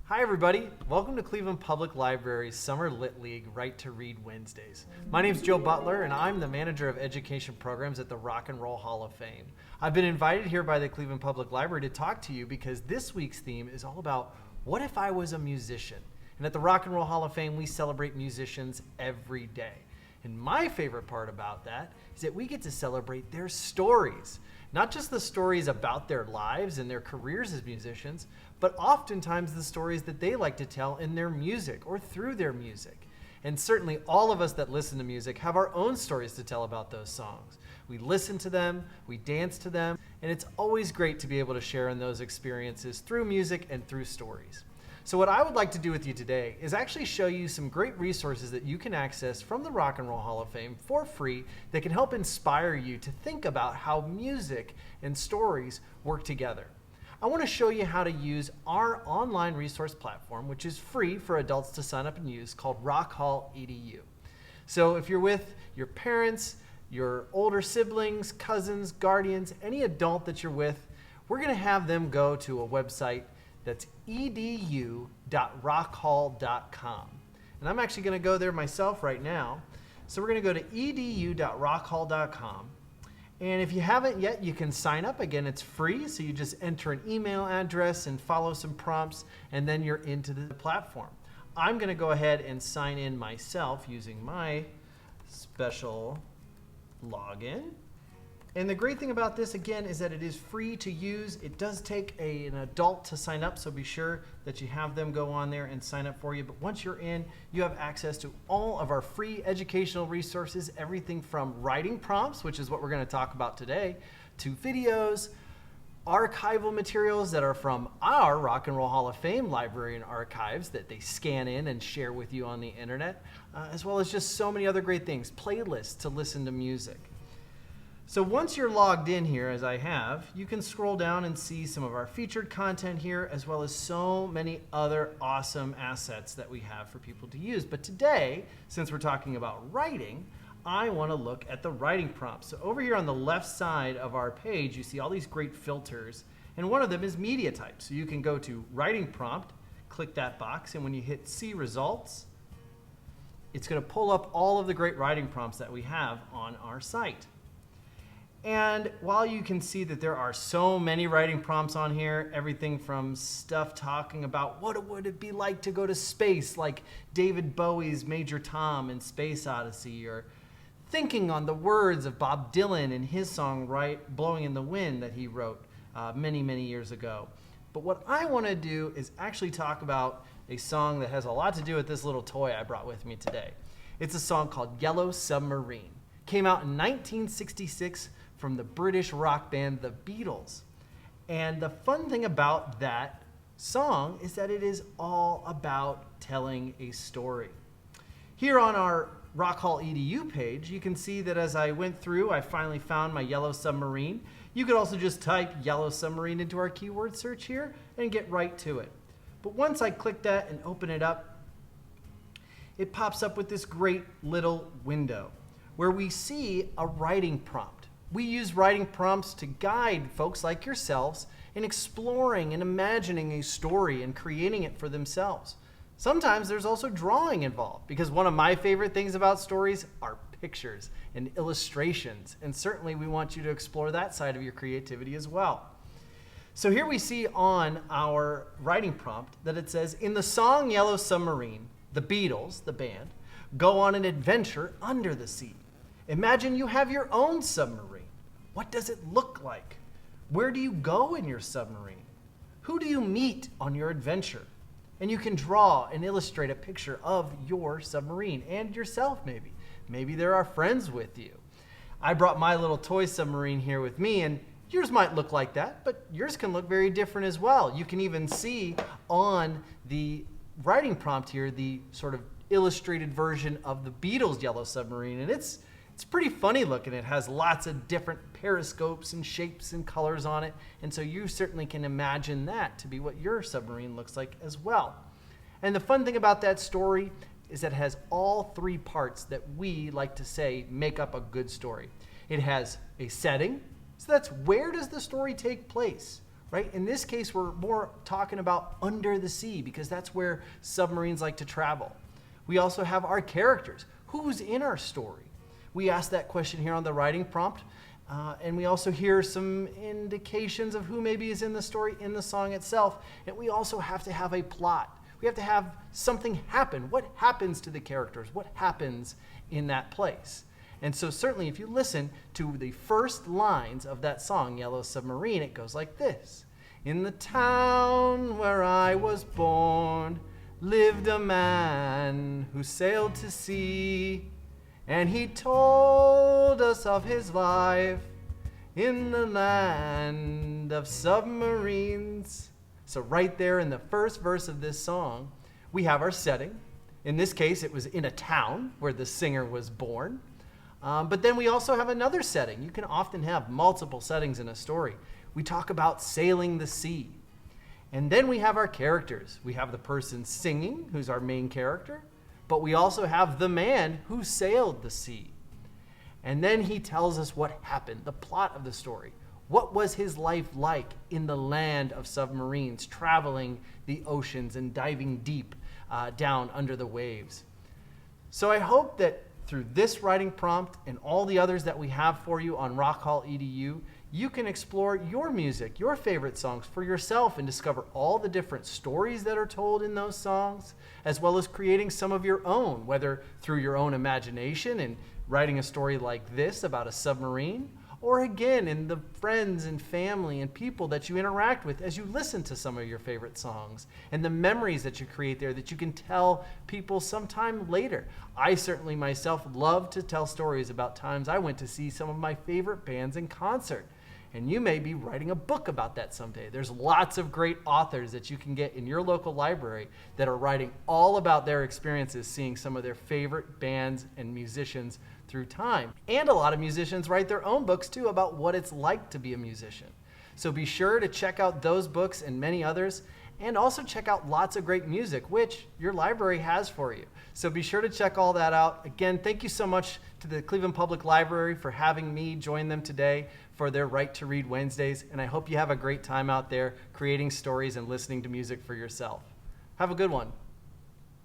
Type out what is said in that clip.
Hi everybody, welcome to Cleveland Public Library's Summer Lit League Right to Read Wednesdays. My name's Joe Butler and I'm the Manager of Education Programs at the Rock and Roll Hall of Fame. I've been invited here by the Cleveland Public Library to talk to you because this week's theme is all about what if I was a musician? And at the Rock and Roll Hall of Fame, we celebrate musicians every day. And my favorite part about that is that we get to celebrate their stories. Not just the stories about their lives and their careers as musicians, but oftentimes the stories that they like to tell in their music or through their music. And certainly all of us that listen to music have our own stories to tell about those songs. We listen to them, we dance to them, and it's always great to be able to share in those experiences through music and through stories. So what I would like to do with you today is actually show you some great resources that you can access from the Rock and Roll Hall of Fame for free that can help inspire you to think about how music and stories work together. I want to show you how to use our online resource platform, which is free for adults to sign up and use, called Rock Hall EDU. So if you're with your parents, your older siblings, cousins, guardians, any adult that you're with, we're going to have them go to a website that's edu.rockhall.com. And I'm actually going to go there myself right now. So we're going to go to edu.rockhall.com. And if you haven't yet, you can sign up. Again, it's free. So you just enter an email address and follow some prompts, and then you're into the platform. I'm going to go ahead and sign in myself using my special login. And the great thing about this, again, is that it is free to use. It does take an adult to sign up, so be sure that you have them go on there and sign up for you. But once you're in, you have access to all of our free educational resources, everything from writing prompts, which is what we're going to talk about today, to videos, archival materials that are from our Rock and Roll Hall of Fame library and archives that they scan in and share with you on the internet, as well as just so many other great things, playlists to listen to music. So once you're logged in here, as I have, you can scroll down and see some of our featured content here, as well as so many other awesome assets that we have for people to use. But today, since we're talking about writing, I want to look at the writing prompts. So over here on the left side of our page, you see all these great filters, and one of them is media type. So you can go to writing prompt, click that box, and when you hit see results, it's going to pull up all of the great writing prompts that we have on our site. And while you can see that there are so many writing prompts on here, everything from stuff talking about what would it be like to go to space, like David Bowie's Major Tom in Space Odyssey, or thinking on the words of Bob Dylan in his song Blowing in the Wind that he wrote many, many years ago. But what I want to do is actually talk about a song that has a lot to do with this little toy I brought with me today. It's a song called Yellow Submarine. Came out in 1966 from the British rock band The Beatles. And the fun thing about that song is that it is all about telling a story. Here on our Rock Hall EDU page, you can see that as I went through, I finally found my Yellow Submarine. You could also just type Yellow Submarine into our keyword search here and get right to it. But once I click that and open it up, it pops up with this great little window where we see a writing prompt. We use writing prompts to guide folks like yourselves in exploring and imagining a story and creating it for themselves. Sometimes there's also drawing involved, because one of my favorite things about stories are pictures and illustrations, and certainly we want you to explore that side of your creativity as well. So here we see on our writing prompt that it says, in the song Yellow Submarine, the Beatles, the band, go on an adventure under the sea. Imagine you have your own submarine. What does it look like? Where do you go in your submarine? Who do you meet on your adventure? And you can draw and illustrate a picture of your submarine and yourself maybe. Maybe there are friends with you. I brought my little toy submarine here with me, and yours might look like that, but yours can look very different as well. You can even see on the writing prompt here the sort of illustrated version of the Beatles' Yellow Submarine, and it's pretty funny looking. It has lots of different periscopes and shapes and colors on it. And so you certainly can imagine that to be what your submarine looks like as well. And the fun thing about that story is that it has all three parts that we like to say make up a good story. It has a setting. So that's where does the story take place? right? In this case, we're more talking about under the sea because that's where submarines like to travel. We also have our characters. Who's in our story? We ask that question here on the writing prompt, and we also hear some indications of who maybe is in the story in the song itself, and we also have to have a plot. We have to have something happen. What happens to the characters? What happens in that place? And so certainly if you listen to the first lines of that song, Yellow Submarine, it goes like this. In the town where I was born lived a man who sailed to sea, and he told us of his life in the land of submarines. So right there in the first verse of this song, we have our setting. In this case, it was in a town where the singer was born. But then we also have another setting. You can often have multiple settings in a story. We talk about sailing the sea. And then we have our characters. We have the person singing, who's our main character, but we also have the man who sailed the sea. And then he tells us what happened, the plot of the story. What was his life like in the land of submarines, traveling the oceans and diving deep down under the waves? So I hope that through this writing prompt and all the others that we have for you on Rock Hall EDU, you can explore your music, your favorite songs for yourself and discover all the different stories that are told in those songs, as well as creating some of your own, whether through your own imagination and writing a story like this about a submarine, or again in the friends and family and people that you interact with as you listen to some of your favorite songs and the memories that you create there that you can tell people sometime later. I certainly myself love to tell stories about times I went to see some of my favorite bands in concert. And you may be writing a book about that someday. There's lots of great authors that you can get in your local library that are writing all about their experiences seeing some of their favorite bands and musicians through time. And a lot of musicians write their own books too about what it's like to be a musician. So be sure to check out those books and many others, and also check out lots of great music, which your library has for you. So be sure to check all that out. Again, thank you so much to the Cleveland Public Library for having me join them today for their Right to Read Wednesdays, and I hope you have a great time out there creating stories and listening to music for yourself. Have a good one.